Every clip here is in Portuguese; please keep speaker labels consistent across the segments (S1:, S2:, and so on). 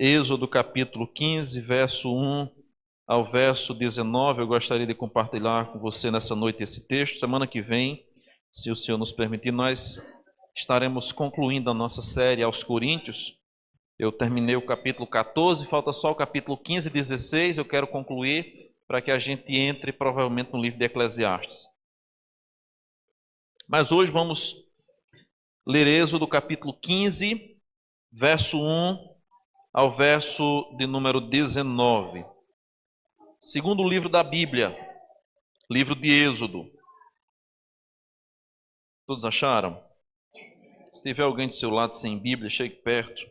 S1: Êxodo capítulo 15, verso 1 ao verso 19. Eu gostaria de compartilhar com você nessa noite esse texto. Semana que vem, se o Senhor nos permitir, nós estaremos concluindo a nossa série aos Coríntios. Eu terminei o capítulo 14, falta só o capítulo 15 e 16. Eu quero concluir para que a gente entre provavelmente no livro de Eclesiastes. Mas hoje vamos ler Êxodo capítulo 15, verso 1 ao verso de número 19. Segundo livro da Bíblia, livro de Êxodo. Todos acharam? Se tiver alguém do seu lado sem Bíblia, chegue perto,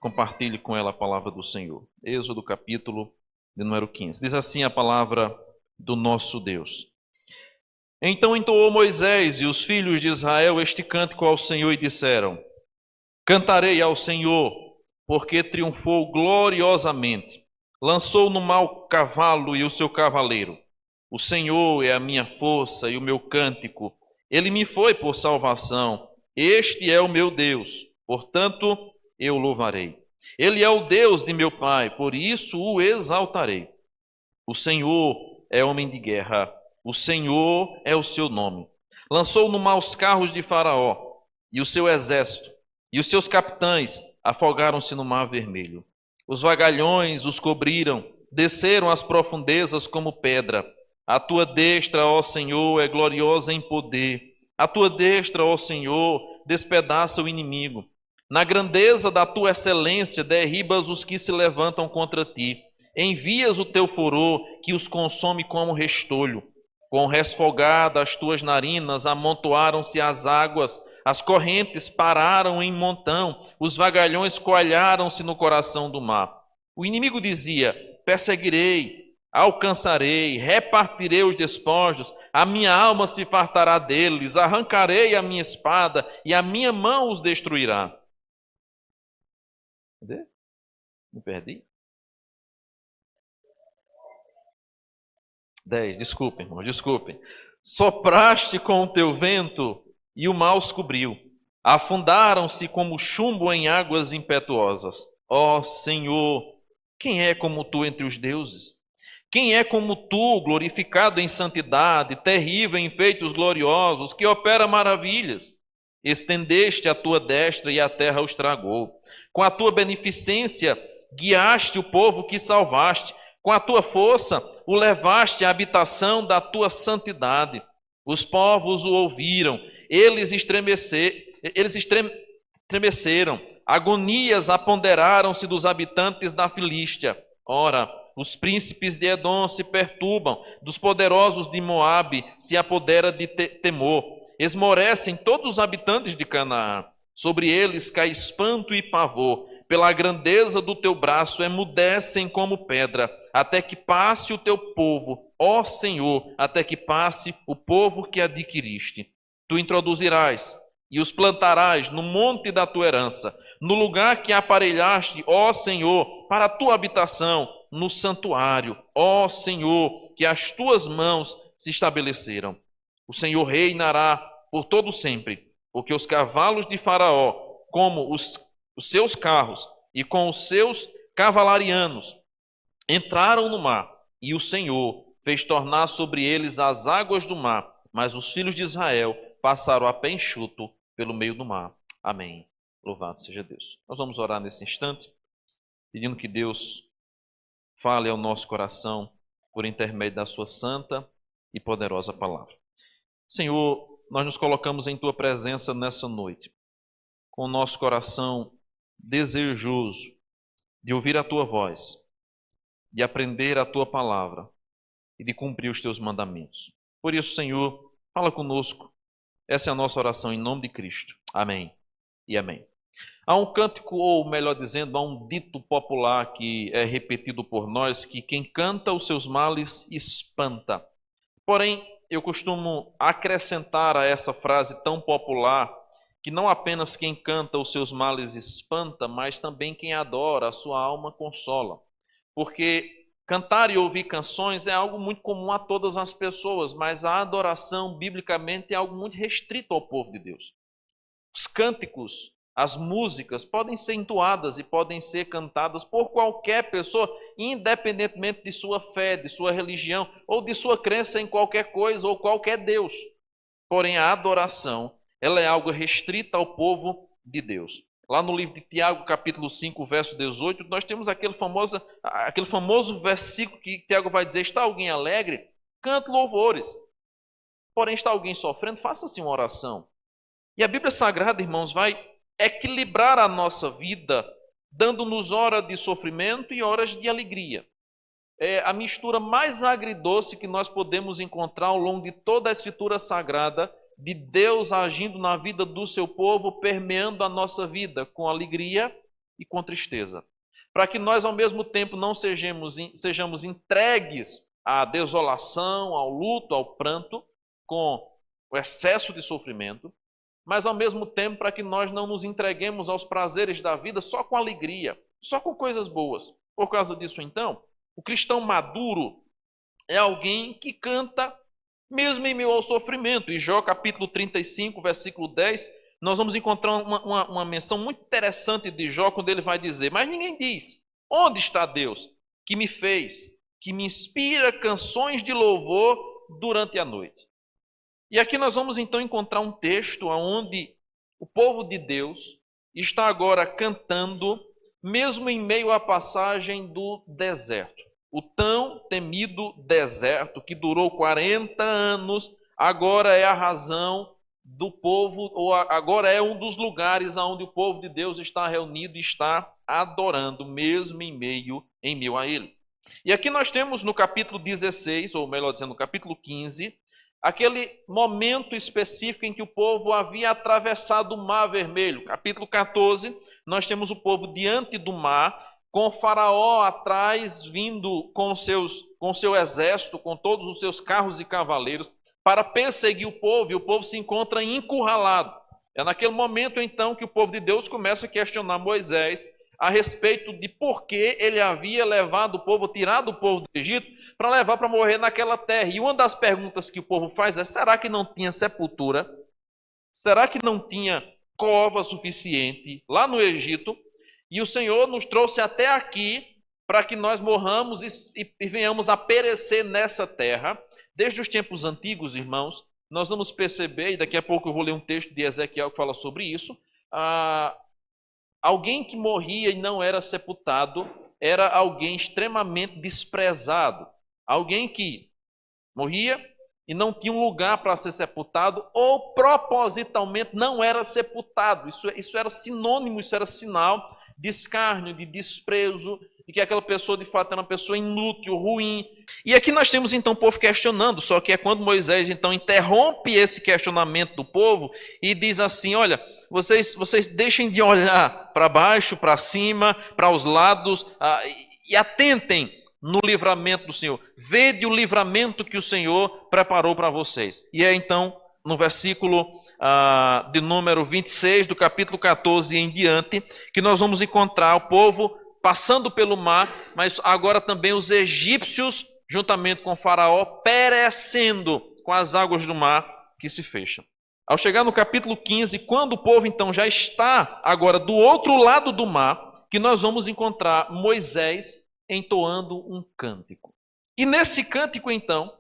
S1: compartilhe com ela a palavra do Senhor. Êxodo capítulo de número 15. Diz assim a palavra do nosso Deus. Então entoou Moisés e os filhos de Israel este cântico ao Senhor e disseram: Cantarei ao Senhor, porque triunfou gloriosamente. Lançou no mar o cavalo e o seu cavaleiro. O Senhor é a minha força e o meu cântico. Ele me foi por salvação. Este é o meu Deus, portanto eu louvarei. Ele é o Deus de meu pai, por isso o exaltarei. O Senhor é homem de guerra. O Senhor é o seu nome. Lançou no mar os carros de Faraó e o seu exército, e os seus capitães afogaram-se no mar vermelho. Os vagalhões os cobriram, desceram às profundezas como pedra. A tua destra, ó Senhor, é gloriosa em poder. A tua destra, ó Senhor, despedaça o inimigo. Na grandeza da tua excelência, derribas os que se levantam contra ti. Envias o teu furor, que os consome como restolho. Com resfolgada as tuas narinas, amontoaram-se as águas. As correntes pararam em montão, os vagalhões coalharam-se no coração do mar. O inimigo dizia: perseguirei, alcançarei, repartirei os despojos, a minha alma se fartará deles, arrancarei a minha espada e a minha mão os destruirá. Cadê? Me perdi? 10, desculpem, irmão, desculpem. Sopraste com o teu vento e o mar os cobriu. Afundaram-se como chumbo em águas impetuosas. Ó Senhor, quem é como tu entre os deuses? Quem é como tu, glorificado em santidade, terrível em feitos gloriosos, que opera maravilhas? Estendeste a tua destra e a terra os tragou. Com a tua beneficência guiaste o povo que salvaste. Com a tua força o levaste à habitação da tua santidade. Os povos o ouviram. Eles estremeceram, agonias apoderaram-se dos habitantes da Filístia. Ora, os príncipes de Edom se perturbam, dos poderosos de Moabe se apodera de temor. Esmorecem todos os habitantes de Canaã. Sobre eles cai espanto e pavor. Pela grandeza do teu braço emudecem como pedra, até que passe o teu povo, ó Senhor, até que passe o povo que adquiriste. Tu introduzirás e os plantarás no monte da tua herança, no lugar que aparelhaste, ó Senhor, para a tua habitação, no santuário, ó Senhor, que as tuas mãos se estabeleceram. O Senhor reinará por todo sempre, porque os cavalos de Faraó, como os seus carros e com os seus cavalarianos, entraram no mar, e o Senhor fez tornar sobre eles as águas do mar, mas os filhos de Israel passaram a pé enxuto pelo meio do mar. Amém. Louvado seja Deus. Nós vamos orar nesse instante, pedindo que Deus fale ao nosso coração por intermédio da sua santa e poderosa palavra. Senhor, nós nos colocamos em tua presença nessa noite, com o nosso coração desejoso de ouvir a tua voz, de aprender a tua palavra e de cumprir os teus mandamentos. Por isso, Senhor, fala conosco. Essa é a nossa oração em nome de Cristo. Amém e amém. Há um cântico, ou melhor dizendo, há um dito popular que é repetido por nós, que quem canta os seus males espanta. Porém, eu costumo acrescentar a essa frase tão popular que não apenas quem canta os seus males espanta, mas também quem adora a sua alma consola. Porque cantar e ouvir canções é algo muito comum a todas as pessoas, mas a adoração, biblicamente, é algo muito restrito ao povo de Deus. Os cânticos as músicas podem ser entoadas e podem ser cantadas por qualquer pessoa, independentemente de sua fé, de sua religião ou de sua crença em qualquer coisa ou qualquer Deus. Porém, a adoração, ela é algo restrita ao povo de Deus. Lá no livro de Tiago, capítulo 5, verso 18, nós temos aquele famoso versículo que Tiago vai dizer: está alguém alegre? Cante louvores. Porém, está alguém sofrendo? Faça-se uma oração. E a Bíblia Sagrada, irmãos, vai equilibrar a nossa vida, dando-nos horas de sofrimento e horas de alegria. É a mistura mais agridoce que nós podemos encontrar ao longo de toda a Escritura Sagrada, de Deus agindo na vida do seu povo, permeando a nossa vida com alegria e com tristeza. Para que nós, ao mesmo tempo, não sejamos entregues à desolação, ao luto, ao pranto, com o excesso de sofrimento, mas ao mesmo tempo para que nós não nos entreguemos aos prazeres da vida só com alegria, só com coisas boas. Por causa disso, então, o cristão maduro é alguém que canta mesmo em meio ao sofrimento. Em Jó capítulo 35, versículo 10, nós vamos encontrar uma menção muito interessante de Jó, quando ele vai dizer: mas ninguém diz, onde está Deus que me fez, que me inspira canções de louvor durante a noite? E aqui nós vamos então encontrar um texto onde o povo de Deus está agora cantando, mesmo em meio à passagem do deserto. O tão temido deserto, que durou 40 anos, agora é a razão do povo, ou agora é um dos lugares onde o povo de Deus está reunido e está adorando, mesmo em meio a ele. E aqui nós temos no capítulo 16, ou melhor dizendo, no capítulo 15, aquele momento específico em que o povo havia atravessado o Mar Vermelho. Capítulo 14, nós temos o povo diante do mar, com o faraó atrás, vindo com seu exército, com todos os seus carros e cavaleiros, para perseguir o povo, e o povo se encontra encurralado. É naquele momento, então, que o povo de Deus começa a questionar Moisés a respeito de por que ele havia levado o povo, tirado o povo do Egito, para levar para morrer naquela terra. E uma das perguntas que o povo faz é: será que não tinha sepultura? Será que não tinha cova suficiente lá no Egito? E o Senhor nos trouxe até aqui para que nós morramos e venhamos a perecer nessa terra. Desde os tempos antigos, irmãos, nós vamos perceber, e daqui a pouco eu vou ler um texto de Ezequiel que fala sobre isso, alguém que morria e não era sepultado era alguém extremamente desprezado. Alguém que morria e não tinha um lugar para ser sepultado, ou propositalmente não era sepultado. Isso era sinônimo, isso era sinal de escárnio, de desprezo, e que aquela pessoa de fato era uma pessoa inútil, ruim. E aqui nós temos então o povo questionando, só que é quando Moisés então interrompe esse questionamento do povo e diz assim: olha, vocês deixem de olhar para baixo, para cima, para os lados, e atentem no livramento do Senhor. Vede o livramento que o Senhor preparou para vocês. E é então no versículo de número 26 do capítulo 14 em diante, que nós vamos encontrar o povo passando pelo mar, mas agora também os egípcios, juntamente com o faraó, perecendo com as águas do mar que se fecham. Ao chegar no capítulo 15, quando o povo então já está agora do outro lado do mar, que nós vamos encontrar Moisés entoando um cântico. E nesse cântico então,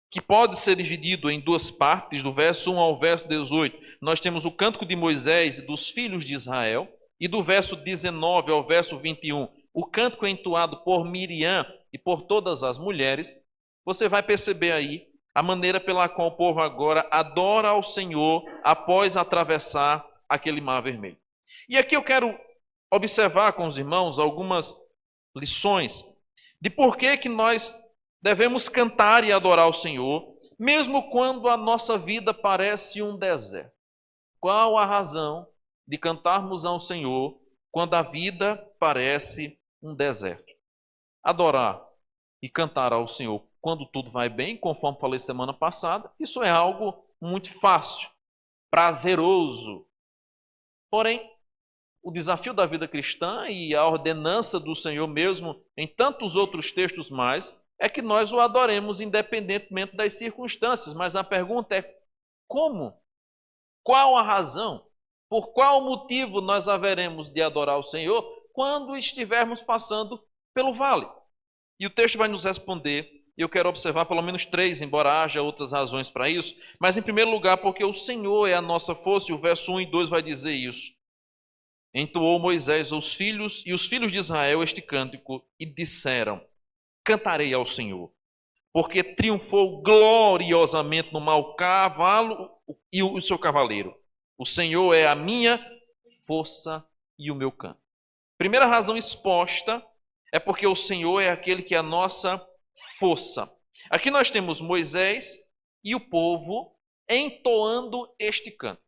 S1: que pode ser dividido em duas partes, do verso 1 ao verso 18, nós temos o cântico de Moisés e dos filhos de Israel, e do verso 19 ao verso 21, o cântico entoado por Miriam e por todas as mulheres. Você vai perceber aí a maneira pela qual o povo agora adora ao Senhor após atravessar aquele mar vermelho. E aqui eu quero observar com os irmãos algumas lições de por que nós devemos cantar e adorar o Senhor, mesmo quando a nossa vida parece um deserto. Qual a razão de cantarmos ao Senhor quando a vida parece um deserto? Adorar e cantar ao Senhor quando tudo vai bem, conforme falei semana passada, isso é algo muito fácil, prazeroso. Porém, o desafio da vida cristã e a ordenança do Senhor mesmo, em tantos outros textos mais, é que nós o adoremos independentemente das circunstâncias. Mas a pergunta é: como? Qual a razão Por qual motivo nós haveremos de adorar o Senhor quando estivermos passando pelo vale? E o texto vai nos responder, e eu quero observar pelo menos três, embora haja outras razões para isso, mas em primeiro lugar, porque o Senhor é a nossa força, e o verso 1 e 2 vai dizer isso. Entoou Moisés aos filhos e os filhos de Israel este cântico, e disseram: cantarei ao Senhor, porque triunfou gloriosamente no mau cavalo e o seu cavaleiro. O Senhor é a minha força e o meu canto. Primeira razão exposta é porque o Senhor é aquele que é a nossa força. Aqui nós temos Moisés e o povo entoando este canto.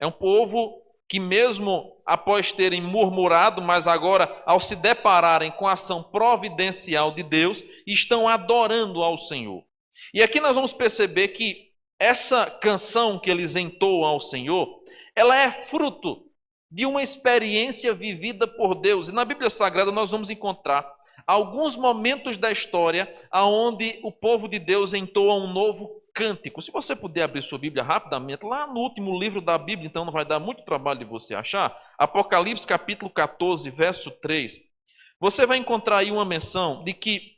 S1: É um povo que mesmo após terem murmurado, mas agora ao se depararem com a ação providencial de Deus, estão adorando ao Senhor. E aqui nós vamos perceber que essa canção que eles entoam ao Senhor, ela é fruto de uma experiência vivida por Deus. E na Bíblia Sagrada nós vamos encontrar alguns momentos da história onde o povo de Deus entoa um novo cântico. Se você puder abrir sua Bíblia rapidamente, lá no último livro da Bíblia, então não vai dar muito trabalho de você achar, Apocalipse capítulo 14, verso 3, você vai encontrar aí uma menção de que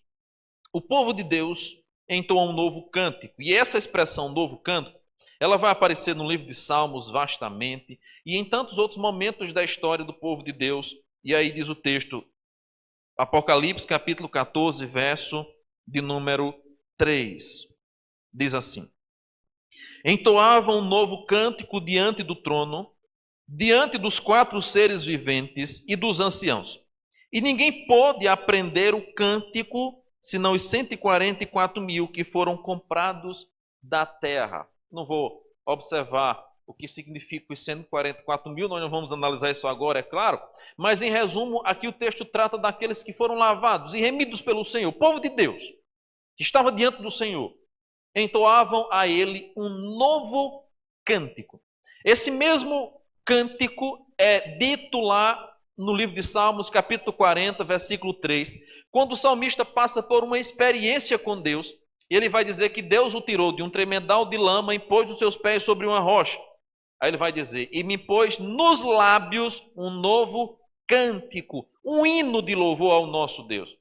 S1: o povo de Deus entoa um novo cântico. E essa expressão novo cântico, ela vai aparecer no livro de Salmos vastamente e em tantos outros momentos da história do povo de Deus. E aí diz o texto, Apocalipse capítulo 14, verso de número 3. Diz assim: entoavam um novo cântico diante do trono, diante dos quatro seres viventes e dos anciãos. E ninguém pôde aprender o cântico, senão os 144.000 que foram comprados da terra. Não vou observar o que significa os 144.000, nós não vamos analisar isso agora, é claro. Mas em resumo, aqui o texto trata daqueles que foram lavados e remidos pelo Senhor, o povo de Deus, que estava diante do Senhor. Entoavam a ele um novo cântico. Esse mesmo cântico é dito lá no livro de Salmos, capítulo 40, versículo 3, quando o salmista passa por uma experiência com Deus, ele vai dizer que Deus o tirou de um tremedal de lama e pôs os seus pés sobre uma rocha. Aí ele vai dizer, e me pôs nos lábios um novo cântico, um hino de louvor ao nosso Deus.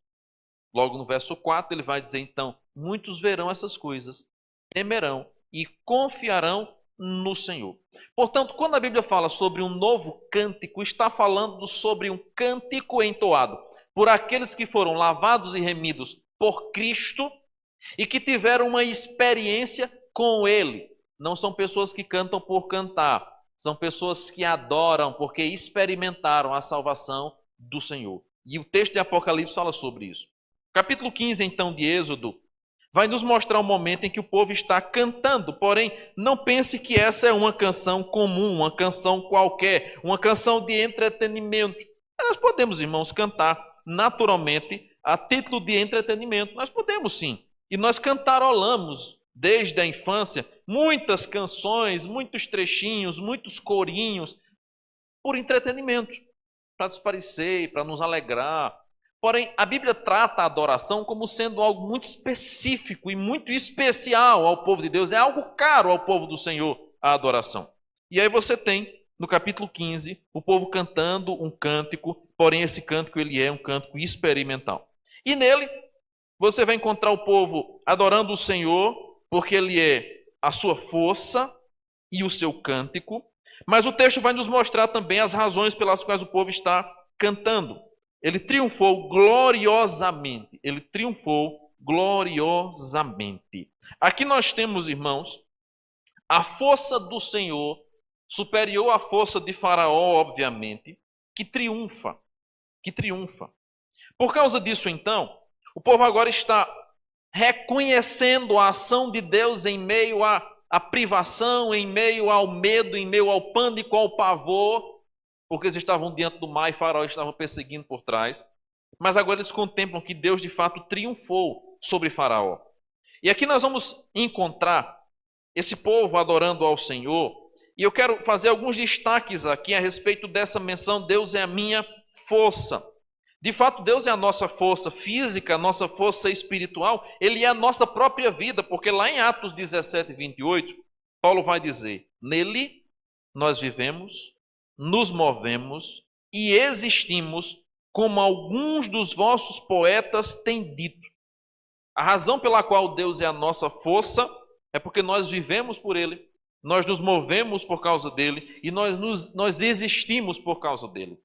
S1: Logo no verso 4 ele vai dizer então, muitos verão essas coisas, temerão e confiarão no Senhor. Portanto, quando a Bíblia fala sobre um novo cântico, está falando sobre um cântico entoado por aqueles que foram lavados e remidos por Cristo e que tiveram uma experiência com Ele. Não são pessoas que cantam por cantar, são pessoas que adoram porque experimentaram a salvação do Senhor. E o texto de Apocalipse fala sobre isso. Capítulo 15, então, de Êxodo, vai nos mostrar um momento em que o povo está cantando, porém, não pense que essa é uma canção comum, uma canção qualquer, uma canção de entretenimento. Nós podemos, irmãos, cantar naturalmente a título de entretenimento. Nós podemos sim. E nós cantarolamos desde a infância muitas canções, muitos trechinhos, muitos corinhos, por entretenimento, para desaparecer, para nos alegrar. Porém, a Bíblia trata a adoração como sendo algo muito específico e muito especial ao povo de Deus. É algo caro ao povo do Senhor, a adoração. E aí você tem, no capítulo 15, o povo cantando um cântico, porém esse cântico ele é um cântico experimental. E nele, você vai encontrar o povo adorando o Senhor, porque ele é a sua força e o seu cântico. Mas o texto vai nos mostrar também as razões pelas quais o povo está cantando. Ele triunfou gloriosamente. Ele triunfou gloriosamente. Aqui nós temos, irmãos, a força do Senhor, superior à força de Faraó, obviamente, que triunfa. Que triunfa. Por causa disso, então, o povo agora está reconhecendo a ação de Deus em meio à privação, em meio ao medo, em meio ao pânico, ao pavor, porque eles estavam diante do mar e Faraó estava perseguindo por trás. Mas agora eles contemplam que Deus de fato triunfou sobre Faraó. E aqui nós vamos encontrar esse povo adorando ao Senhor. E eu quero fazer alguns destaques aqui a respeito dessa menção, Deus é a minha força. De fato, Deus é a nossa força física, a nossa força espiritual, Ele é a nossa própria vida, porque lá em Atos 17, 28, Paulo vai dizer, nele nós vivemos, nos movemos e existimos como alguns dos vossos poetas têm dito. A razão pela qual Deus é a nossa força é porque nós vivemos por Ele, nós nos movemos por causa dEle e nós existimos por causa dEle.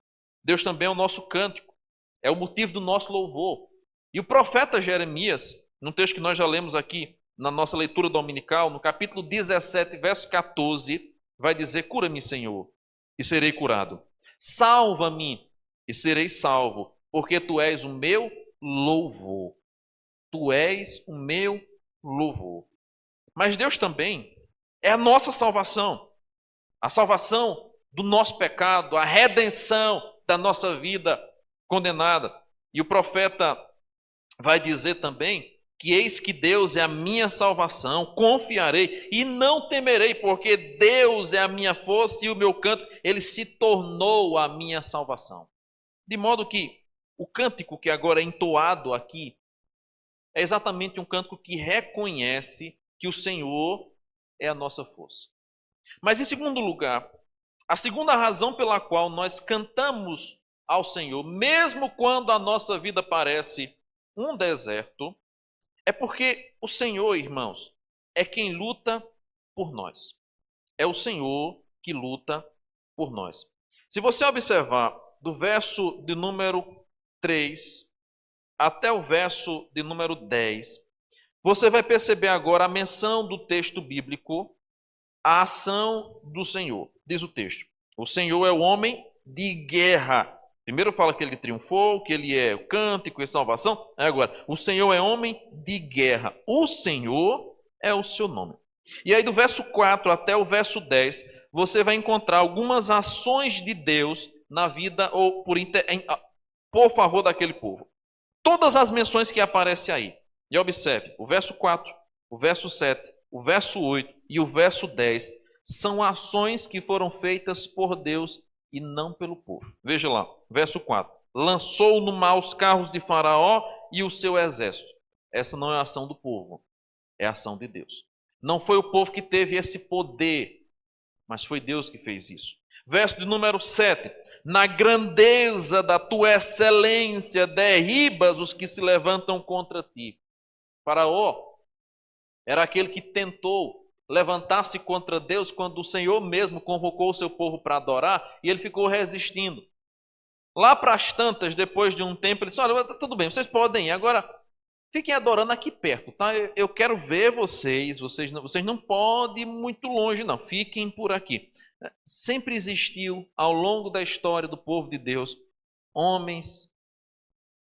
S1: Deus também é o nosso cântico, é o motivo do nosso louvor. E o profeta Jeremias, num texto que nós já lemos aqui na nossa leitura dominical, no capítulo 17, verso 14, vai dizer: cura-me, Senhor, e serei curado. Salva-me e serei salvo, porque tu és o meu louvor. Tu és o meu louvor. Mas Deus também é a nossa salvação. A salvação do nosso pecado, a redenção da nossa vida condenada. E o profeta vai dizer também que eis que Deus é a minha salvação, confiarei e não temerei, porque Deus é a minha força e o meu canto, ele se tornou a minha salvação. De modo que o cântico que agora é entoado aqui é exatamente um cântico que reconhece que o Senhor é a nossa força. Mas em segundo lugar, a segunda razão pela qual nós cantamos ao Senhor, mesmo quando a nossa vida parece um deserto, é porque o Senhor, irmãos, é quem luta por nós. É o Senhor que luta por nós. Se você observar do verso de número 3 até o verso de número 10, você vai perceber agora a menção do texto bíblico, a ação do Senhor. Diz o texto: o Senhor é o homem de guerra. Primeiro fala que ele triunfou, que ele é o cântico e salvação. Agora, o Senhor é homem de guerra. O Senhor é o seu nome. E aí do verso 4 até o verso 10, você vai encontrar algumas ações de Deus na vida ou por favor daquele povo. Todas as menções que aparecem aí. E observe, o verso 4, o verso 7, o verso 8 e o verso 10 são ações que foram feitas por Deus e não pelo povo. Veja lá, verso 4. Lançou no mar os carros de Faraó e o seu exército. Essa não é a ação do povo, é a ação de Deus. Não foi o povo que teve esse poder, mas foi Deus que fez isso. Verso de número 7. Na grandeza da tua excelência derribas os que se levantam contra ti. Faraó era aquele que tentou levantar-se contra Deus quando o Senhor mesmo convocou o seu povo para adorar e ele ficou resistindo. Lá para as tantas, depois de um tempo, ele disse: olha, tudo bem, vocês podem ir, agora fiquem adorando aqui perto, tá? Eu quero ver vocês não podem ir muito longe não, fiquem por aqui. Sempre existiu ao longo da história do povo de Deus homens,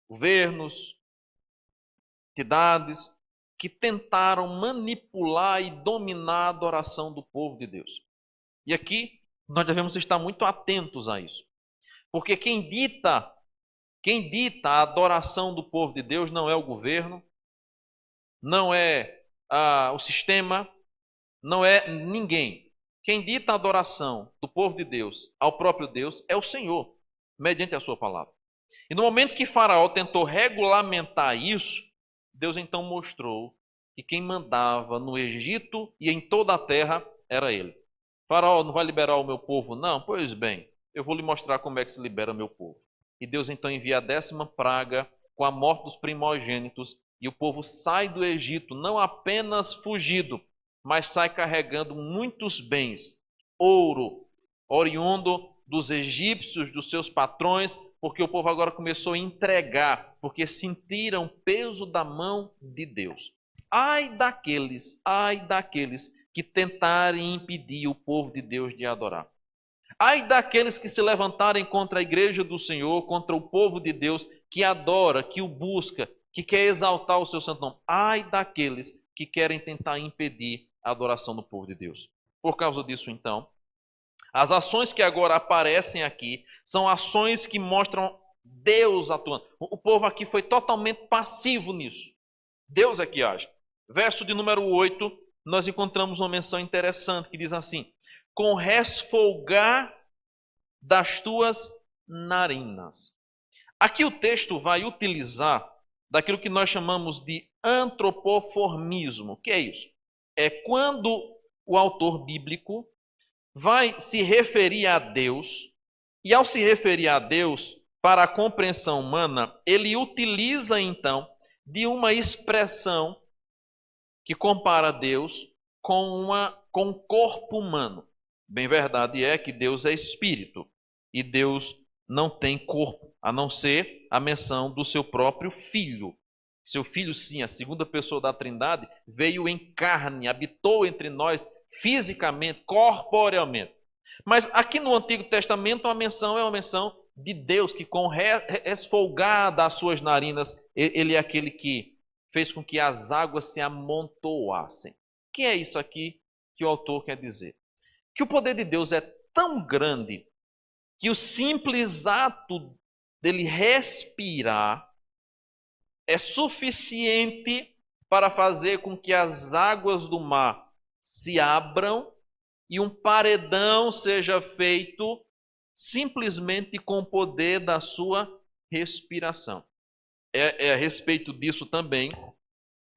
S1: governos, entidades que tentaram manipular e dominar a adoração do povo de Deus. E aqui nós devemos estar muito atentos a isso. Porque quem dita a adoração do povo de Deus não é o governo, não é o sistema, não é ninguém. Quem dita a adoração do povo de Deus ao próprio Deus é o Senhor, mediante a sua palavra. E no momento que Faraó tentou regulamentar isso, Deus então mostrou que quem mandava no Egito e em toda a terra era ele. Faraó não vai liberar o meu povo, não? Pois bem, eu vou lhe mostrar como é que se libera o meu povo. E Deus então envia a 10ª praga com a morte dos primogênitos e o povo sai do Egito, não apenas fugido, mas sai carregando muitos bens, ouro, oriundo dos egípcios, dos seus patrões, porque o povo agora começou a entregar, porque sentiram o peso da mão de Deus. Ai daqueles que tentarem impedir o povo de Deus de adorar. Ai daqueles que se levantarem contra a igreja do Senhor, contra o povo de Deus, que adora, que o busca, que quer exaltar o seu santo nome. Ai daqueles que querem tentar impedir a adoração do povo de Deus. Por causa disso, então, as ações que agora aparecem aqui são ações que mostram Deus atuando. O povo aqui foi totalmente passivo nisso. Deus é que age. Verso de número 8, nós encontramos uma menção interessante que diz assim: com resfolgar das tuas narinas. Aqui o texto vai utilizar daquilo que nós chamamos de antropoformismo. O que é isso? É quando o autor bíblico vai se referir a Deus, e ao se referir a Deus, para a compreensão humana, ele utiliza então de uma expressão que compara Deus com o corpo humano. Bem verdade é que Deus é espírito e Deus não tem corpo, a não ser a menção do seu próprio Filho. Seu Filho, sim, a segunda pessoa da Trindade, veio em carne, habitou entre nós fisicamente, corporealmente. Mas aqui no Antigo Testamento a menção é uma menção de Deus, que com resfolgada as suas narinas, ele é aquele que fez com que as águas se amontoassem. O que é isso aqui que o autor quer dizer? Que o poder de Deus é tão grande que o simples ato dele respirar é suficiente para fazer com que as águas do mar se abram e um paredão seja feito simplesmente com o poder da sua respiração. É a respeito disso também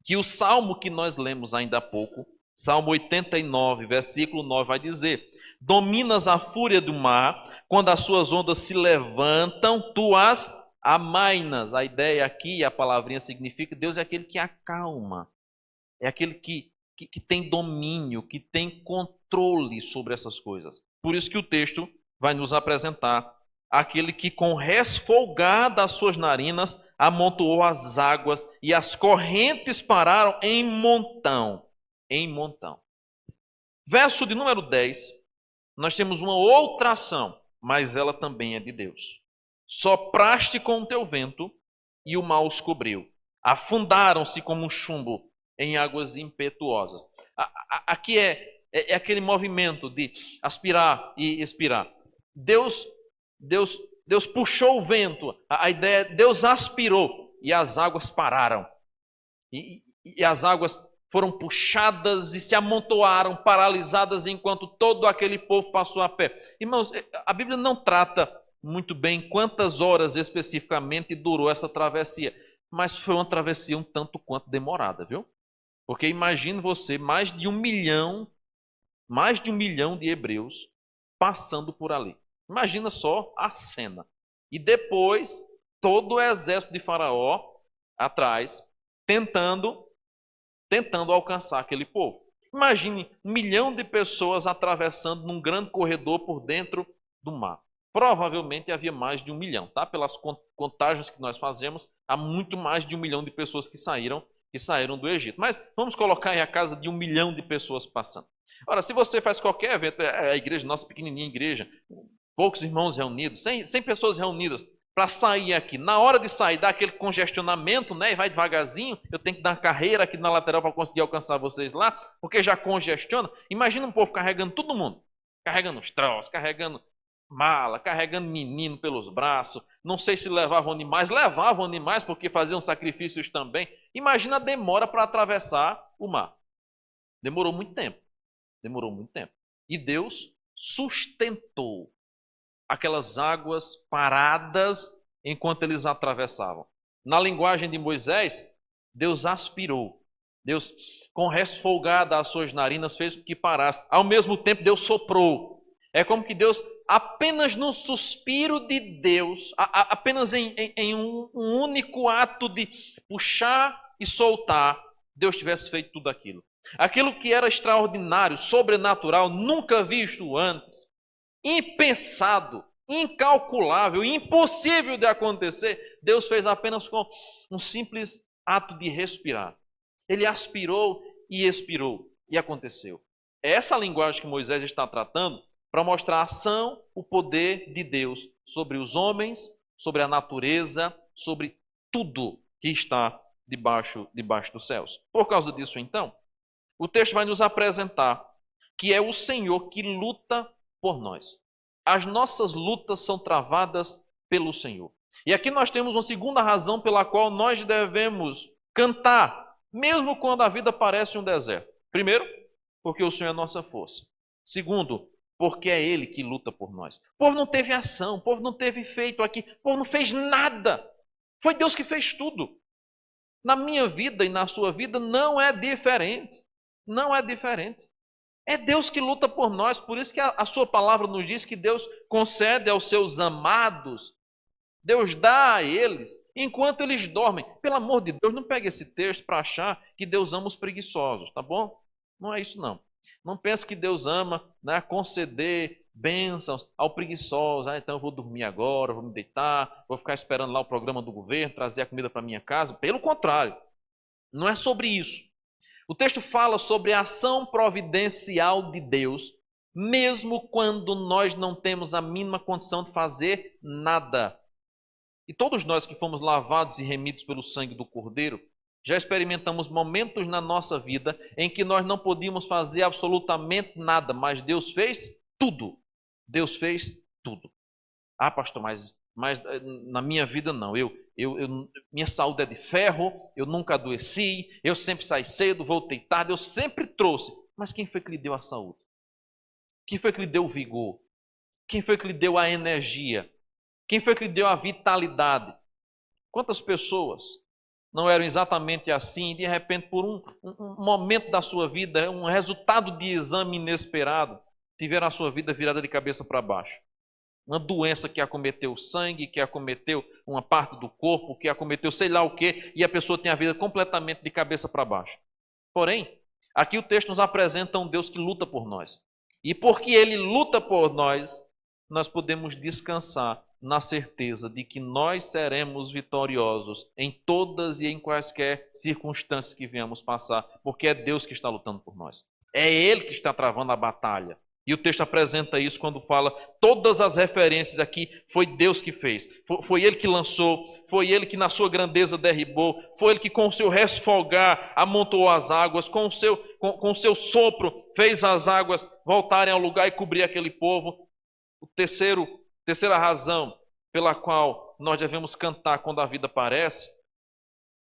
S1: que o salmo que nós lemos ainda há pouco, Salmo 89, versículo 9, vai dizer: dominas a fúria do mar, quando as suas ondas se levantam, tu as amainas. A ideia aqui, a palavrinha significa, Deus é aquele que acalma, é aquele que tem domínio, que tem controle sobre essas coisas. Por isso que o texto vai nos apresentar aquele que com resfolgada as suas narinas amontoou as águas e as correntes pararam em montão. Em montão. Verso de número 10, nós temos uma outra ação, mas ela também é de Deus. Sopraste com o teu vento e o mar os cobriu. Afundaram-se como um chumbo em águas impetuosas. Aqui é aquele movimento de aspirar e expirar. Deus puxou o vento, a ideia é Deus aspirou e as águas pararam. E as águas foram puxadas e se amontoaram, paralisadas, enquanto todo aquele povo passou a pé. Irmãos, a Bíblia não trata muito bem quantas horas especificamente durou essa travessia, mas foi uma travessia um tanto quanto demorada, viu? Porque imagine você, mais de um milhão de hebreus passando por ali. Imagina só a cena. E depois, todo o exército de Faraó atrás, tentando alcançar aquele povo. Imagine 1 milhão de pessoas atravessando num grande corredor por dentro do mar. Provavelmente havia mais de 1 milhão, tá? Pelas contagens que nós fazemos, há muito mais de 1 milhão de pessoas que saíram do Egito. Mas vamos colocar aí a casa de 1 milhão de pessoas passando. Ora, se você faz qualquer evento, a igreja, nossa pequenininha igreja, poucos irmãos reunidos, 100 pessoas reunidas, para sair aqui, na hora de sair, dá aquele congestionamento, né? E vai devagarzinho, eu tenho que dar uma carreira aqui na lateral para conseguir alcançar vocês lá, porque já congestiona. Imagina um povo carregando todo mundo, carregando os troços, carregando mala, carregando menino pelos braços. Não sei se levavam animais porque faziam sacrifícios também. Imagina a demora para atravessar o mar. Demorou muito tempo. E Deus sustentou aquelas águas paradas enquanto eles atravessavam. Na linguagem de Moisés, Deus aspirou. Deus, com resfolgada as suas narinas, fez com que parasse. Ao mesmo tempo, Deus soprou. É como que Deus, apenas no suspiro de Deus, apenas em um único ato de puxar e soltar, Deus tivesse feito tudo aquilo. Aquilo que era extraordinário, sobrenatural, nunca visto antes, impensado, incalculável, impossível de acontecer, Deus fez apenas com um simples ato de respirar. Ele aspirou e expirou, e aconteceu. É essa a linguagem que Moisés está tratando para mostrar a ação, o poder de Deus sobre os homens, sobre a natureza, sobre tudo que está debaixo dos céus. Por causa disso, então, o texto vai nos apresentar que é o Senhor que luta por nós. As nossas lutas são travadas pelo Senhor. E aqui nós temos uma segunda razão pela qual nós devemos cantar, mesmo quando a vida parece um deserto. Primeiro, porque o Senhor é a nossa força. Segundo, porque é Ele que luta por nós. O povo não teve ação, o povo não teve feito aqui, o povo não fez nada. Foi Deus que fez tudo. Na minha vida e na sua vida não é diferente. Não é diferente. É Deus que luta por nós, por isso que a sua palavra nos diz que Deus concede aos seus amados, Deus dá a eles, enquanto eles dormem. Pelo amor de Deus, não pegue esse texto para achar que Deus ama os preguiçosos, tá bom? Não é isso não. Não pense que Deus ama, né, conceder bênçãos ao preguiçoso. Então eu vou dormir agora, vou me deitar, vou ficar esperando lá o programa do governo, trazer a comida para minha casa. Pelo contrário, não é sobre isso. O texto fala sobre a ação providencial de Deus, mesmo quando nós não temos a mínima condição de fazer nada. E todos nós que fomos lavados e remidos pelo sangue do Cordeiro, já experimentamos momentos na nossa vida em que nós não podíamos fazer absolutamente nada, mas Deus fez tudo. Deus fez tudo. Ah, pastor, mas na minha vida não. Minha saúde é de ferro, eu nunca adoeci, eu sempre saí cedo, voltei tarde, eu sempre trouxe. Mas quem foi que lhe deu a saúde? Quem foi que lhe deu o vigor? Quem foi que lhe deu a energia? Quem foi que lhe deu a vitalidade? Quantas pessoas não eram exatamente assim, e de repente, por um momento da sua vida, um resultado de exame inesperado, tiveram a sua vida virada de cabeça para baixo? Uma doença que acometeu o sangue, que acometeu uma parte do corpo, que acometeu sei lá o quê, e a pessoa tem a vida completamente de cabeça para baixo. Porém, aqui o texto nos apresenta um Deus que luta por nós. E porque Ele luta por nós, nós podemos descansar na certeza de que nós seremos vitoriosos em todas e em quaisquer circunstâncias que venhamos passar, porque é Deus que está lutando por nós. É Ele que está travando a batalha. E o texto apresenta isso quando fala, todas as referências aqui, foi Deus que fez. Foi Ele que lançou, foi Ele que na sua grandeza derribou, foi Ele que com o seu resfolgar amontoou as águas, com o seu sopro fez as águas voltarem ao lugar e cobrir aquele povo. Terceira razão pela qual nós devemos cantar quando a vida parece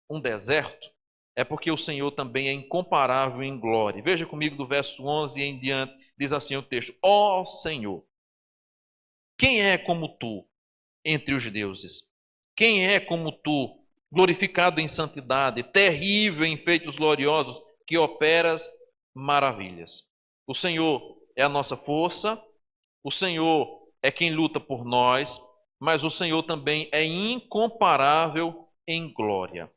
S1: um deserto, é porque o Senhor também é incomparável em glória. Veja comigo do verso 11 em diante, diz assim o texto: Ó Senhor, quem é como tu entre os deuses? Quem é como tu, glorificado em santidade, terrível em feitos gloriosos, que operas maravilhas? O Senhor é a nossa força, o Senhor é quem luta por nós, mas o Senhor também é incomparável em glória.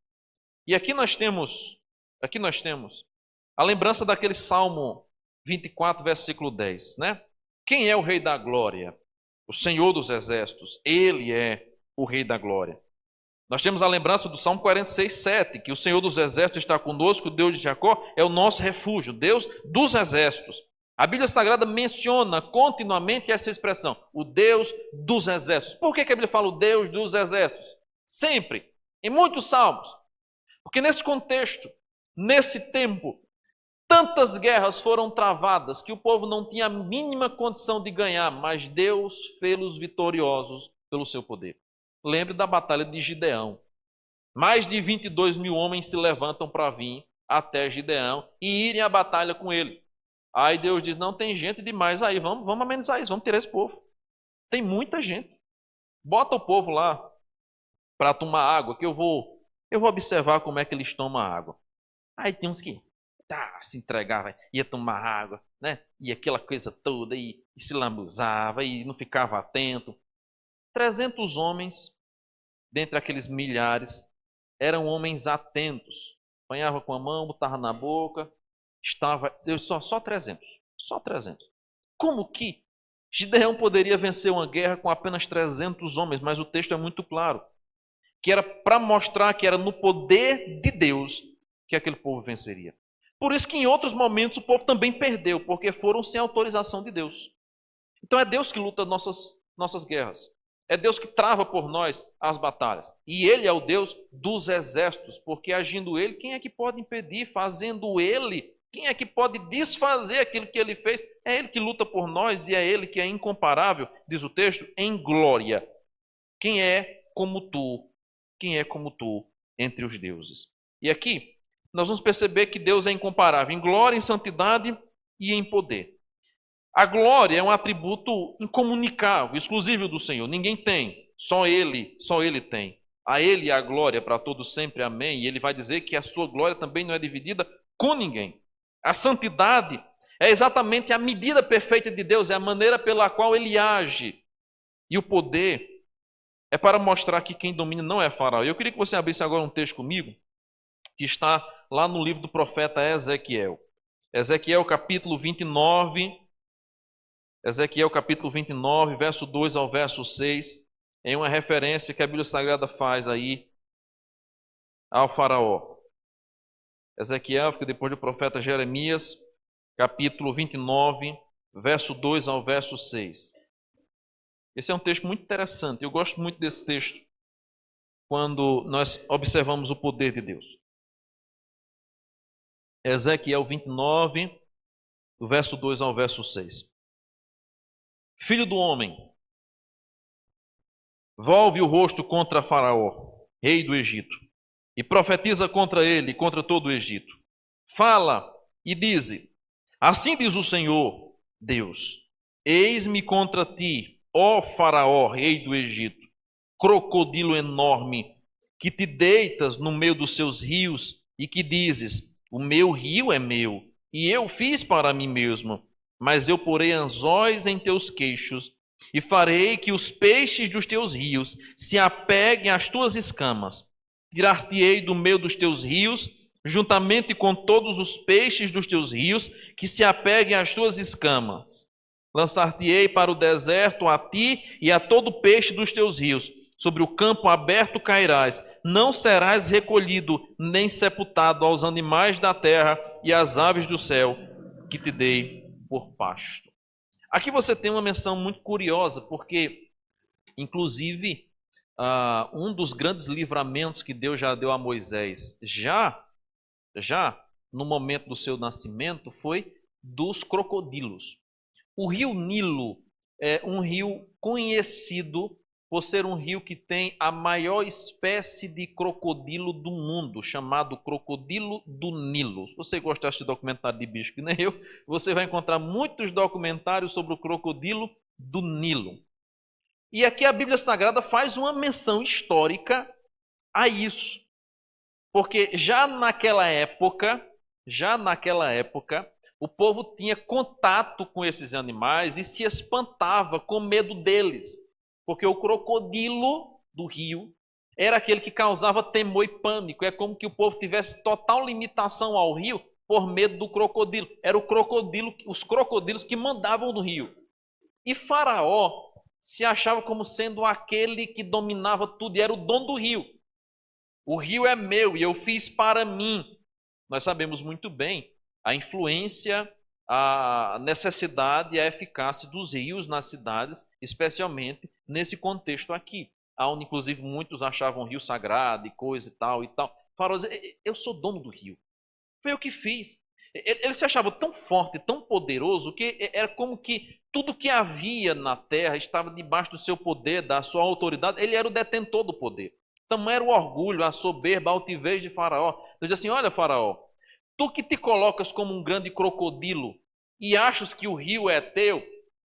S1: E aqui nós temos a lembrança daquele Salmo 24, versículo 10, né? Quem é o Rei da Glória? O Senhor dos Exércitos. Ele é o Rei da Glória. Nós temos a lembrança do Salmo 46, 7, que o Senhor dos Exércitos está conosco, o Deus de Jacó é o nosso refúgio, Deus dos Exércitos. A Bíblia Sagrada menciona continuamente essa expressão, o Deus dos Exércitos. Por que a Bíblia fala o Deus dos Exércitos? Sempre, em muitos salmos. Porque nesse contexto, nesse tempo, tantas guerras foram travadas que o povo não tinha a mínima condição de ganhar, mas Deus fez-los vitoriosos pelo seu poder. Lembre da batalha de Gideão. Mais de 22 mil homens se levantam para vir até Gideão e irem à batalha com ele. Aí Deus diz, não, tem gente demais aí, vamos amenizar isso, vamos tirar esse povo. Tem muita gente. Bota o povo lá para tomar água, que eu vou observar como é que eles tomam água. Aí tem uns que se entregava, ia tomar água, né? E aquela coisa toda, e se lambuzava, e não ficava atento. 300 homens, dentre aqueles milhares, eram homens atentos. Apanhava com a mão, botava na boca, só 300. Só 300. Como que Gideão poderia vencer uma guerra com apenas 300 homens? Mas o texto é muito claro. Que era para mostrar que era no poder de Deus que aquele povo venceria. Por isso que em outros momentos o povo também perdeu, porque foram sem autorização de Deus. Então é Deus que luta nossas guerras. É Deus que trava por nós as batalhas. E Ele é o Deus dos exércitos, porque agindo Ele, quem é que pode impedir? Fazendo Ele, quem é que pode desfazer aquilo que Ele fez? É Ele que luta por nós e é Ele que é incomparável, diz o texto, em glória. Quem é como tu? Quem é como tu entre os deuses? E aqui nós vamos perceber que Deus é incomparável em glória, em santidade e em poder. A glória é um atributo incomunicável, exclusivo do Senhor. Ninguém tem, só Ele tem. A Ele a glória para todos sempre, amém. E Ele vai dizer que a sua glória também não é dividida com ninguém. A santidade É exatamente a medida perfeita de Deus, é a maneira pela qual ele age. E o poder é para mostrar que quem domina não é Faraó. Eu queria que você abrisse agora um texto comigo, que está lá no livro do profeta Ezequiel. Ezequiel capítulo 29, verso 2 ao verso 6, em uma referência que a Bíblia Sagrada faz aí ao Faraó. Ezequiel fica depois do profeta Jeremias, capítulo 29, verso 2 ao verso 6. Esse é um texto muito interessante. Eu gosto muito desse texto quando nós observamos o poder de Deus. Ezequiel 29, do verso 2 ao verso 6. Filho do homem, volve o rosto contra Faraó, rei do Egito, e profetiza contra ele, contra todo o Egito. Fala e dize: assim diz o Senhor Deus: eis-me contra ti, ó Faraó, rei do Egito, crocodilo enorme, que te deitas no meio dos seus rios e que dizes: o meu rio é meu, e eu fiz para mim mesmo. Mas eu porei anzóis em teus queixos e farei que os peixes dos teus rios se apeguem às tuas escamas. Tirar-te-ei do meio dos teus rios, juntamente com todos os peixes dos teus rios que se apeguem às tuas escamas. Lançar-te-ei para o deserto a ti e a todo peixe dos teus rios. Sobre o campo aberto cairás, não serás recolhido nem sepultado aos animais da terra e às aves do céu que te dei por pasto. Aqui você tem uma menção muito curiosa, porque, inclusive, um dos grandes livramentos que Deus já deu a Moisés, já no momento do seu nascimento, foi dos crocodilos. O rio Nilo é um rio conhecido por ser um rio que tem a maior espécie de crocodilo do mundo, chamado crocodilo do Nilo. Se você gostasse de documentário de bicho que nem eu, você vai encontrar muitos documentários sobre o crocodilo do Nilo. E aqui a Bíblia Sagrada faz uma menção histórica a isso. Porque já naquela época, o povo tinha contato com esses animais e se espantava com medo deles. Porque o crocodilo do rio era aquele que causava temor e pânico. É como que o povo tivesse total limitação ao rio por medo do crocodilo. Era os crocodilos que mandavam no rio. E Faraó se achava como sendo aquele que dominava tudo e era o dono do rio. O rio é meu e eu fiz para mim. Nós sabemos muito bem a influência, a necessidade e a eficácia dos rios nas cidades, especialmente nesse contexto aqui, onde inclusive muitos achavam o rio sagrado e coisa e tal e tal. Faraó dizia: eu sou dono do rio, foi eu que fiz. Ele se achava tão forte, tão poderoso, que era como que tudo que havia na terra estava debaixo do seu poder, da sua autoridade. Ele era o detentor do poder. Tamanho era o orgulho, a soberba, a altivez de Faraó. Ele diz assim: olha, Faraó, tu que te colocas como um grande crocodilo e achas que o rio é teu,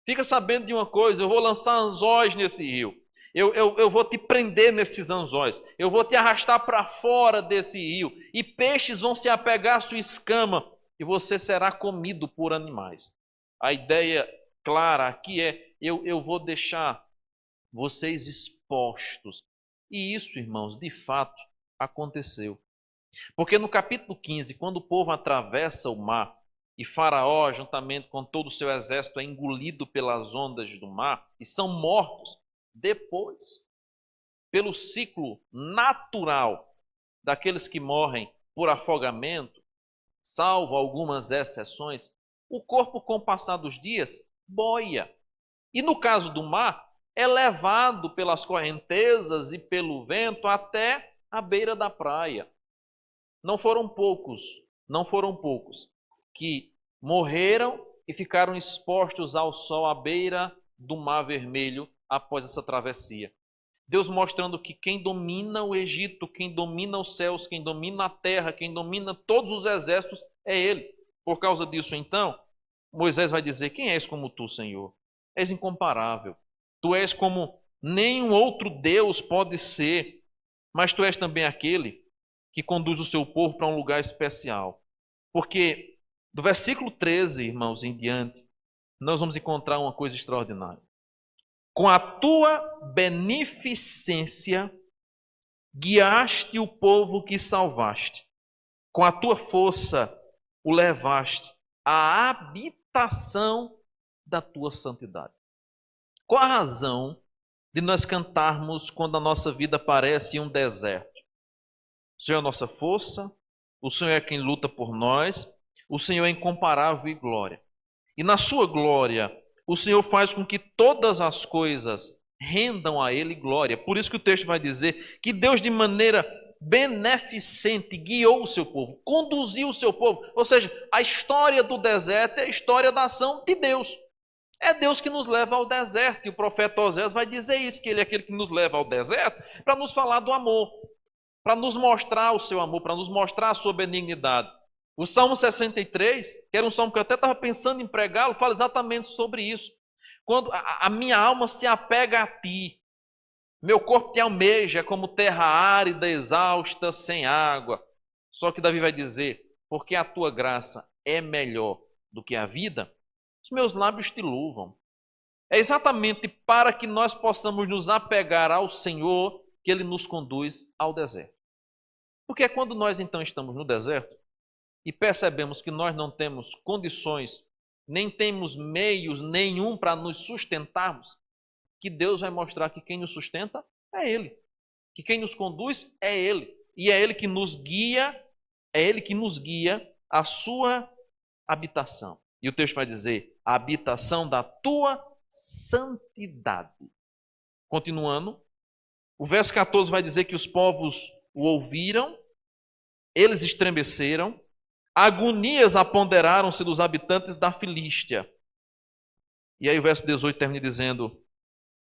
S1: fica sabendo de uma coisa: eu vou lançar anzóis nesse rio. Eu vou te prender nesses anzóis. Eu vou te arrastar para fora desse rio. E peixes vão se apegar à sua escama e você será comido por animais. A ideia clara aqui é: eu vou deixar vocês expostos. E isso, irmãos, de fato aconteceu. Porque no capítulo 15, quando o povo atravessa o mar e Faraó, juntamente com todo o seu exército, é engolido pelas ondas do mar e são mortos, depois, pelo ciclo natural daqueles que morrem por afogamento, salvo algumas exceções, o corpo, com o passar dos dias, boia. E no caso do mar, é levado pelas correntezas e pelo vento até a beira da praia. Não foram poucos que morreram e ficaram expostos ao sol à beira do Mar Vermelho após essa travessia. Deus mostrando que quem domina o Egito, quem domina os céus, quem domina a terra, quem domina todos os exércitos é Ele. Por causa disso, então, Moisés vai dizer: quem és como tu, Senhor? És incomparável. Tu és como nenhum outro Deus pode ser, mas tu és também aquele que conduz o seu povo para um lugar especial. Porque Do versículo 13, irmãos, em diante, nós vamos encontrar uma coisa extraordinária. Com a tua beneficência, guiaste o povo que salvaste. Com a tua força, o levaste à habitação da tua santidade. Qual a razão de nós cantarmos quando a nossa vida parece um deserto? O Senhor é a nossa força, o Senhor é quem luta por nós, o Senhor é incomparável e glória. E na sua glória, o Senhor faz com que todas as coisas rendam a Ele glória. Por isso que o texto vai dizer que Deus, de maneira beneficente, guiou o seu povo, conduziu o seu povo. Ou seja, a história do deserto é a história da ação de Deus. É Deus que nos leva ao deserto. E o profeta Oséias vai dizer isso, que Ele é aquele que nos leva ao deserto para nos falar do amor, para nos mostrar o seu amor, para nos mostrar a sua benignidade. O Salmo 63, que era um salmo que eu até estava pensando em pregá-lo, fala exatamente sobre isso. Quando a minha alma se apega a ti, meu corpo te almeja como terra árida, exausta, sem água. Só que Davi vai dizer, porque a tua graça é melhor do que a vida, os meus lábios te louvam. É exatamente para que nós possamos nos apegar ao Senhor que Ele nos conduz ao deserto. Porque quando nós então estamos no deserto, e percebemos que nós não temos condições, nem temos meios nenhum para nos sustentarmos, que Deus vai mostrar que quem nos sustenta é Ele, que quem nos conduz é Ele, e é Ele que nos guia, à sua habitação. E o texto vai dizer, a habitação da tua santidade. Continuando, o verso 14 vai dizer que os povos o ouviram, eles estremeceram, agonias apoderaram-se dos habitantes da Filístia. E aí o verso 18 termina dizendo,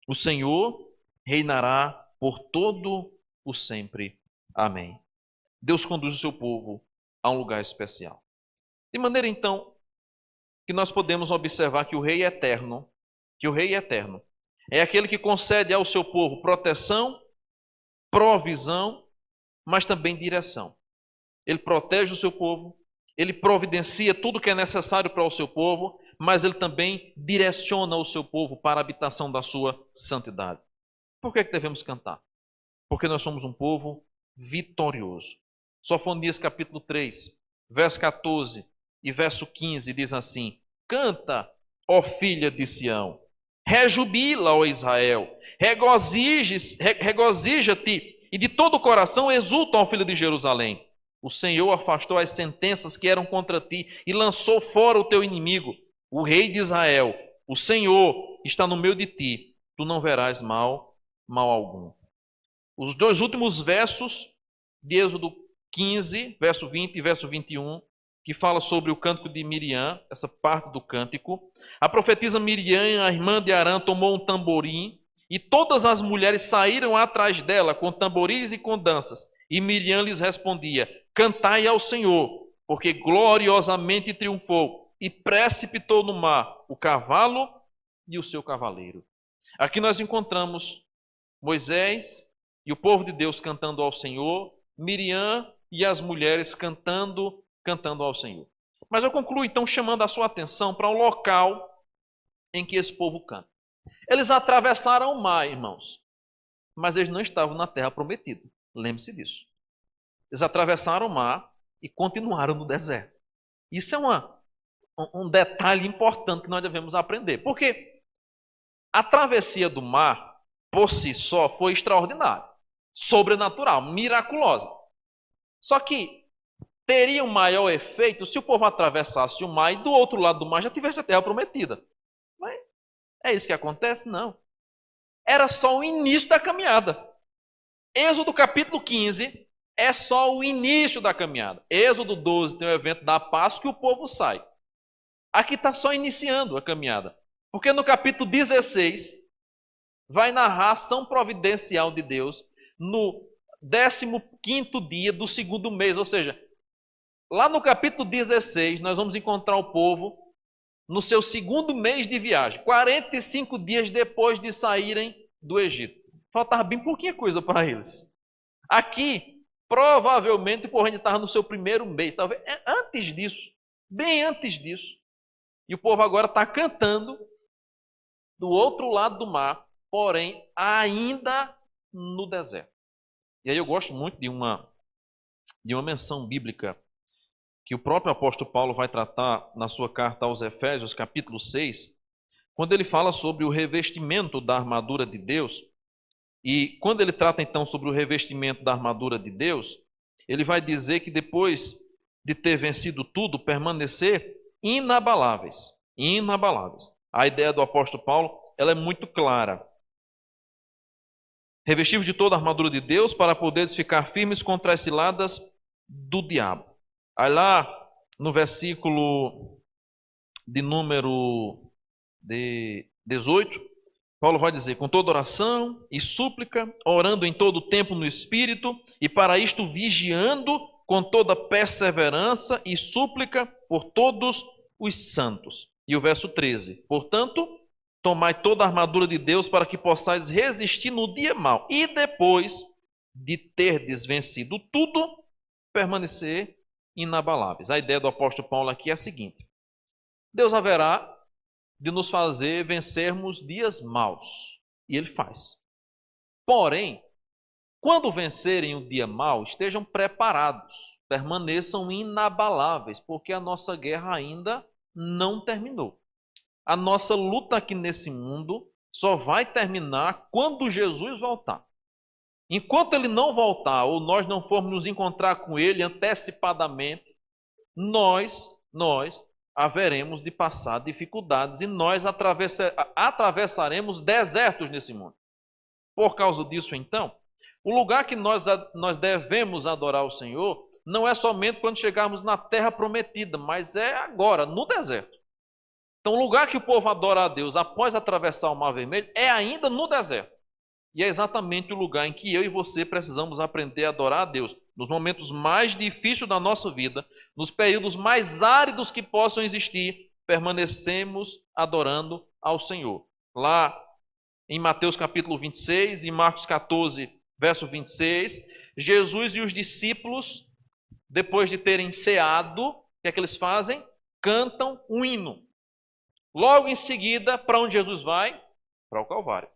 S1: o Senhor reinará por todo o sempre. Amém. Deus conduz o seu povo a um lugar especial. De maneira então que nós podemos observar que o Rei Eterno, é aquele que concede ao seu povo proteção, provisão, mas também direção. Ele protege o seu povo, ele providencia tudo o que é necessário para o seu povo, mas ele também direciona o seu povo para a habitação da sua santidade. Por que devemos cantar? Porque nós somos um povo vitorioso. Sofonias capítulo 3, verso 14 e verso 15 diz assim, canta, ó filha de Sião, rejubila, ó Israel, regozija-te e de todo o coração exulta, ó filho de Jerusalém. O Senhor afastou as sentenças que eram contra ti e lançou fora o teu inimigo. O rei de Israel, o Senhor, está no meio de ti. Tu não verás mal algum. Os dois últimos versos de Êxodo 15, verso 20 e verso 21, que fala sobre o cântico de Miriam, essa parte do cântico. A profetisa Miriam, a irmã de Arã, tomou um tamborim e todas as mulheres saíram atrás dela com tamborins e com danças. E Miriam lhes respondia, cantai ao Senhor, porque gloriosamente triunfou e precipitou no mar o cavalo e o seu cavaleiro. Aqui nós encontramos Moisés e o povo de Deus cantando ao Senhor, Miriam e as mulheres cantando ao Senhor. Mas eu concluo então chamando a sua atenção para o local em que esse povo canta. Eles atravessaram o mar, irmãos, mas eles não estavam na terra prometida. Lembre-se disso. Eles atravessaram o mar e continuaram no deserto. Isso é um detalhe importante que nós devemos aprender. Porque a travessia do mar, por si só, foi extraordinária, sobrenatural, miraculosa. Só que teria um maior efeito se o povo atravessasse o mar e do outro lado do mar já tivesse a terra prometida. Mas é isso que acontece? Não. Era só o início da caminhada. Êxodo capítulo 15 é só o início da caminhada. Êxodo 12 tem o evento da Páscoa e o povo sai. Aqui está só iniciando a caminhada. Porque no capítulo 16 vai narrar a ação providencial de Deus no 15º dia do segundo mês. Ou seja, lá no capítulo 16 nós vamos encontrar o povo no seu segundo mês de viagem. 45 dias depois de saírem do Egito. Faltava bem pouquinha coisa para eles. Aqui, provavelmente, o povo ainda estava no seu primeiro mês. Talvez antes disso. bem antes disso. E o povo agora está cantando do outro lado do mar, porém ainda no deserto. E aí eu gosto muito de uma menção bíblica que o próprio apóstolo Paulo vai tratar na sua carta aos Efésios, capítulo 6, quando ele fala sobre o revestimento da armadura de Deus. E quando ele trata então sobre o revestimento da armadura de Deus, ele vai dizer que depois de ter vencido tudo, permanecer inabaláveis. Inabaláveis. A ideia do apóstolo Paulo, ela é muito clara. Revestivos de toda a armadura de Deus para poderes ficar firmes contra as ciladas do diabo. Aí lá no versículo de número 18, Paulo vai dizer: com toda oração e súplica, orando em todo o tempo no Espírito, e para isto vigiando com toda perseverança e súplica por todos os santos. E o verso 13: portanto, tomai toda a armadura de Deus para que possais resistir no dia mau, e depois de terdes vencido tudo, permanecer inabaláveis. A ideia do apóstolo Paulo aqui é a seguinte: Deus haverá de nos fazer vencermos dias maus, e Ele faz. Porém, quando vencerem o dia mau, estejam preparados, permaneçam inabaláveis, porque a nossa guerra ainda não terminou. A nossa luta aqui nesse mundo só vai terminar quando Jesus voltar. Enquanto Ele não voltar, ou nós não formos nos encontrar com Ele antecipadamente, nós haveremos de passar dificuldades e nós atravessaremos desertos nesse mundo. Por causa disso, então, o lugar que nós devemos adorar o Senhor não é somente quando chegarmos na terra prometida, mas é agora, no deserto. Então, o lugar que o povo adora a Deus após atravessar o Mar Vermelho é ainda no deserto. E é exatamente o lugar em que eu e você precisamos aprender a adorar a Deus. Nos momentos mais difíceis da nossa vida, nos períodos mais áridos que possam existir, permanecemos adorando ao Senhor. Lá em Mateus capítulo 26 e Marcos 14, verso 26, Jesus e os discípulos, depois de terem ceado, o que é que eles fazem? Cantam um hino. Logo em seguida, para onde Jesus vai? Para o Calvário.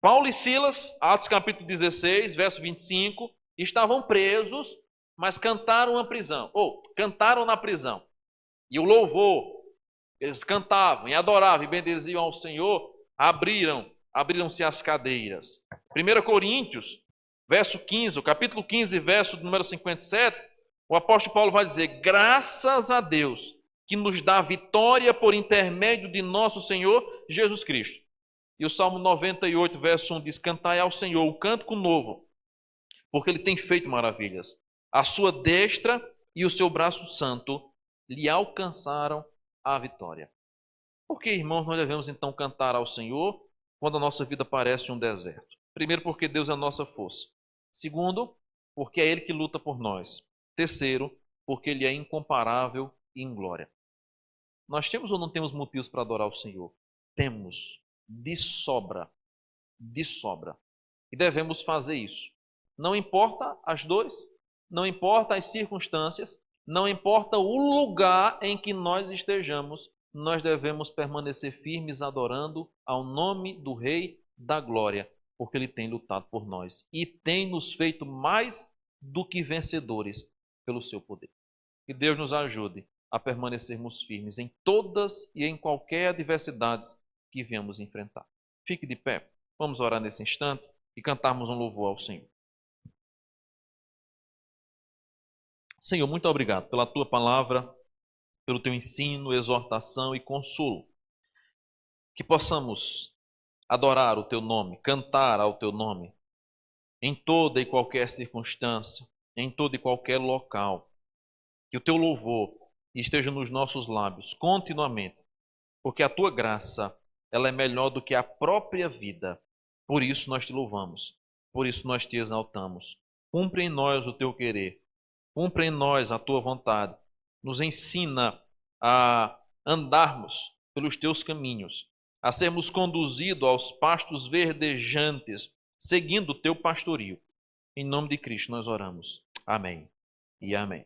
S1: Paulo e Silas, Atos capítulo 16, verso 25, estavam presos, mas cantaram na prisão. E o louvor, eles cantavam e adoravam e bendiziam ao Senhor, abriram-se as cadeiras. 1 Coríntios, verso 15, o capítulo 15, verso número 57, o apóstolo Paulo vai dizer: graças a Deus que nos dá vitória por intermédio de nosso Senhor Jesus Cristo. E o Salmo 98, verso 1 diz: cantai ao Senhor o cântico novo, porque Ele tem feito maravilhas. A sua destra e o seu braço santo lhe alcançaram a vitória. Por que, irmãos, nós devemos então cantar ao Senhor quando a nossa vida parece um deserto? Primeiro, porque Deus é a nossa força. Segundo, porque é Ele que luta por nós. Terceiro, porque Ele é incomparável e em glória. Nós temos ou não temos motivos para adorar o Senhor? Temos. De sobra. E devemos fazer isso. Não importa as dores, não importa as circunstâncias, não importa o lugar em que nós estejamos, nós devemos permanecer firmes adorando ao nome do Rei da Glória, porque Ele tem lutado por nós e tem nos feito mais do que vencedores pelo seu poder. Que Deus nos ajude a permanecermos firmes em todas e em qualquer adversidade que viemos enfrentar. Fique de pé, vamos orar nesse instante e cantarmos um louvor ao Senhor. Senhor, muito obrigado pela Tua palavra, pelo Teu ensino, exortação e consolo. Que possamos adorar o Teu nome, cantar ao Teu nome, em toda e qualquer circunstância, em todo e qualquer local. Que o Teu louvor esteja nos nossos lábios continuamente, porque a Tua graça ela é melhor do que a própria vida. Por isso nós te louvamos, por isso nós te exaltamos. Cumpre em nós o teu querer, cumpre em nós a tua vontade. Nos ensina a andarmos pelos teus caminhos, a sermos conduzidos aos pastos verdejantes, seguindo o teu pastorio. Em nome de Cristo nós oramos. Amém e amém.